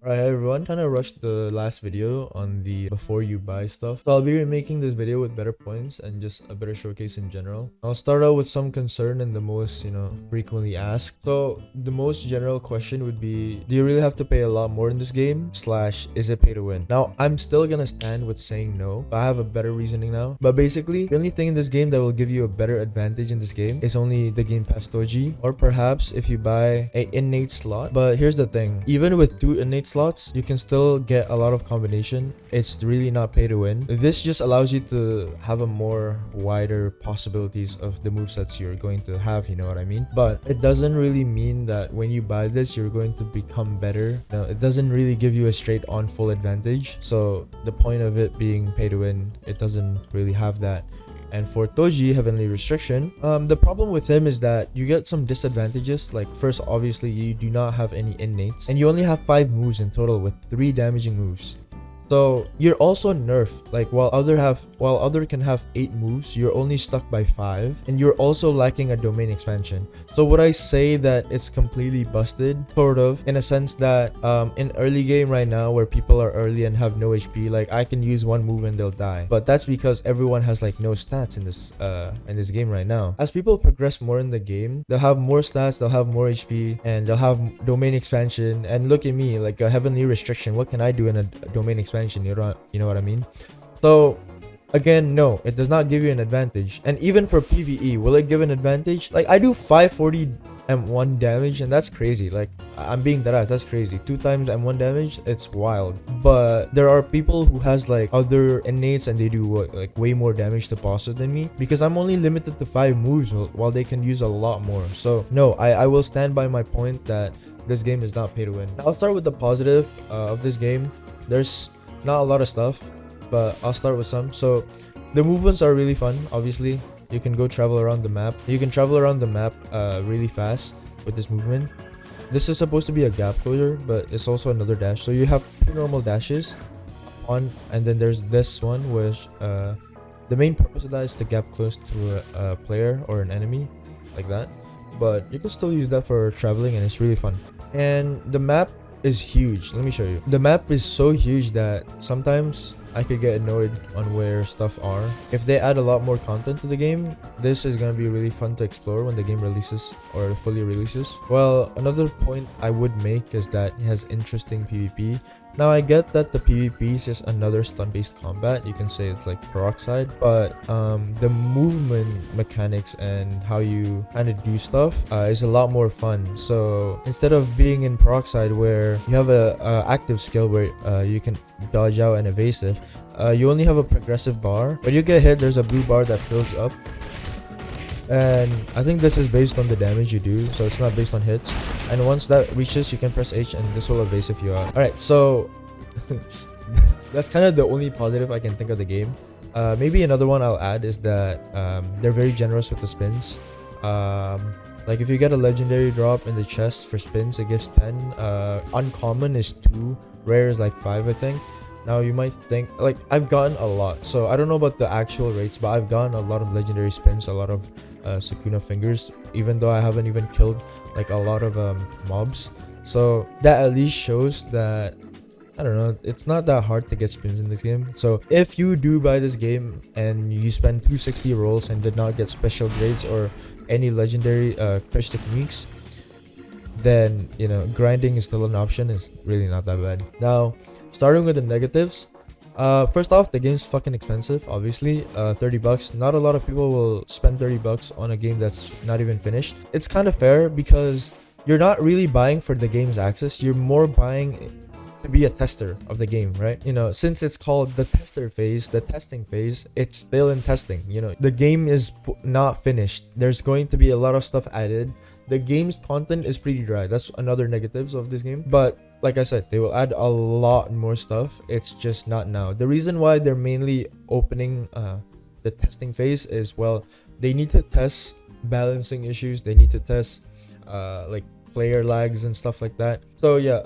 Alright everyone, kind of rushed the last video on the before you buy stuff. So I'll be remaking this video with better points and just a better showcase in general. I'll start out with some concern and the most, frequently asked. So the most general question would be, do you really have to pay a lot more in this game? Slash, is it pay to win? Now, I'm still gonna stand with saying no, but I have a better reasoning now. But basically, the only thing in this game that will give you a better advantage in this game is only the Game Pass Doji, or perhaps if you buy a innate slot. But here's the thing, even with 2 innate slots, you can still get a lot of combination. It's really not pay to win. This just allows you to have a more wider possibilities of the movesets you're going to have, you know what I mean? But it doesn't really mean that when you buy this, you're going to become better. No, it doesn't really give you a straight on full advantage. So the point of it being pay to win, it doesn't really have that. And for Toji, Heavenly Restriction, the problem with him is that you get some disadvantages. Like first, obviously, you do not have any innates, and you only have 5 moves in total with 3 damaging moves. So you're also nerfed. Like while other can have 8 moves, you're only stuck by 5, and you're also lacking a domain expansion. So would I say that it's completely busted? Sort of, in a sense that in early game right now, where people are early and have no HP, like I can use one move and they'll die. But that's because everyone has like no stats in this game right now. As people progress more in the game, they'll have more stats, they'll have more HP, and they'll have domain expansion. And look at me, like a Heavenly Restriction. What can I do in a domain expansion? You know what I mean? So again, no, it does not give you an advantage. And even for PvE, will it give an advantage? Like I do 540 M1 damage, and that's crazy. Like I'm being deadass, that's crazy. 2 times M1 damage, it's wild. But there are people who has like other innates and they do like way more damage to bosses than me, because I'm only limited to 5 moves while they can use a lot more. So no, I will stand by my point that this game is not pay to win. I'll start with the positive of this game. There's not a lot of stuff, but I'll start with some. So the movements are really fun. Obviously, you can go travel around the map. You can travel around the map really fast with this movement. This is supposed to be a gap closer, but it's also another dash. So you have 2 normal dashes on, and then there's this one, which the main purpose of that is to gap close to a player or an enemy, like that. But you can still use that for traveling, and it's really fun. And the map is huge. Let me show you. The map is so huge that sometimes I could get annoyed on where stuff are. If they add a lot more content to the game, this is gonna be really fun to explore when the game releases or fully releases. Well, another point I would make is that it has interesting PvP. Now I get that the PvP is just another stun-based combat. You can say it's like peroxide, but the movement mechanics and how you kind of do stuff is a lot more fun. So instead of being in peroxide where you have a active skill where you can dodge out and evasive, you only have a progressive bar. When you get hit, there's a blue bar that fills up, and I think this is based on the damage you do, so it's not based on hits. And once that reaches, you can press H and this will evasive you out. Alright, so that's kind of the only positive I can think of the game. Maybe another one I'll add is that they're very generous with the spins. Like if you get a legendary drop in the chest for spins, it gives 10. Uncommon is 2, rare is like 5, I think. Now you might think, like, I've gotten a lot, so I don't know about the actual rates, but I've gotten a lot of legendary spins, a lot of Sukuna fingers, even though I haven't even killed like a lot of mobs. So that at least shows that, I don't know, it's not that hard to get spins in this game. So if you do buy this game and you spend 260 rolls and did not get special grades or any legendary crush techniques, then grinding is still an option. It's really not that bad. Now starting with the negatives, first off, the game's fucking expensive. Obviously, 30 bucks. Not a lot of people will spend 30 bucks on a game that's not even finished. It's kind of fair because you're not really buying for the game's access, you're more buying to be a tester of the game, right? Since it's called the tester phase, the testing phase, it's still in testing. The game is not finished. There's going to be a lot of stuff added. The game's content is pretty dry. That's another negatives of this game. But like I said, they will add a lot more stuff. It's just not now. The reason why they're mainly opening the testing phase is, well, they need to test balancing issues. They need to test like player lags and stuff like that. So yeah,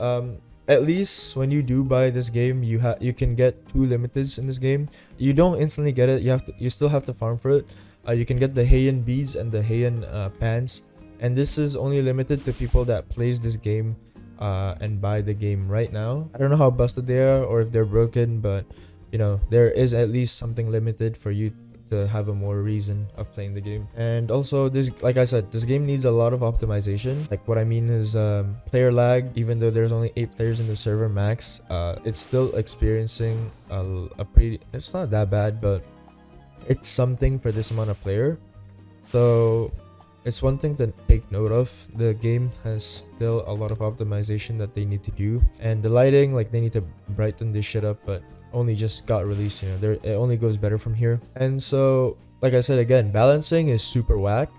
at least when you do buy this game, you can get 2 limiteds in this game. You don't instantly get it. You still have to farm for it. You can get the Heian beads and the Heian pants, and this is only limited to people that plays this game and buy the game right now. I don't know how busted they are or if they're broken, but you know, there is at least something limited for you to have a more reason of playing the game. And also this, like I said, this game needs a lot of optimization. Like what I mean is player lag. Even though there's only 8 players in the server max, it's still experiencing a pretty, it's not that bad, but it's something for this amount of player. So it's one thing to take note of. The game has still a lot of optimization that they need to do, and the lighting, like they need to brighten this shit up, but only just got released, you know, there, it only goes better from here. And so like I said, again, balancing is super whack.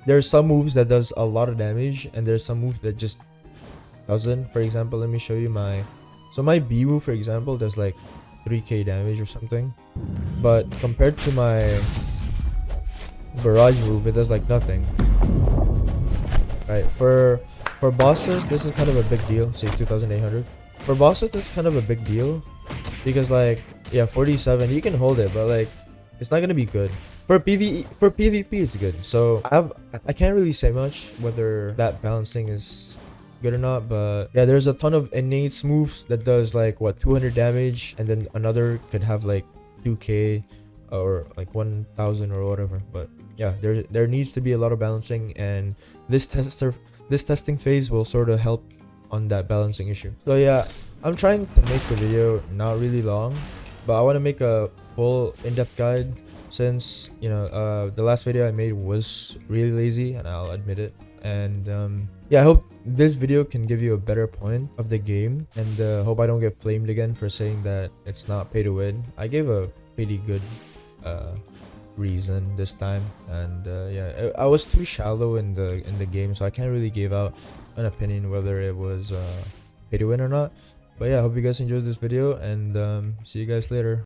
There's some moves that does a lot of damage, and there's some moves that just doesn't. For example, let me show you my B move, for example, does like 3k damage or something, but compared to my barrage move, it does like nothing. Right, for bosses, this is kind of a big deal. Say 2800. For bosses, this is kind of a big deal because, like, yeah, 47, you can hold it, but like it's not gonna be good. For PvP it's good. So I can't really say much whether that balancing is good or not, but yeah, there's a ton of innate moves that does like what, 200 damage, and then another could have like 2k or like 1000 or whatever. But yeah, there needs to be a lot of balancing, and this testing phase will sort of help on that balancing issue. So yeah, I'm trying to make the video not really long, but I want to make a full in-depth guide since, you know, the last video I made was really lazy, and I'll admit it. And yeah, I hope this video can give you a better point of the game, and hope I don't get flamed again for saying that it's not pay to win. I gave a pretty good reason this time, and yeah, I was too shallow in the game, so I can't really give out an opinion whether it was pay to win or not. But yeah, I hope you guys enjoyed this video, and see you guys later.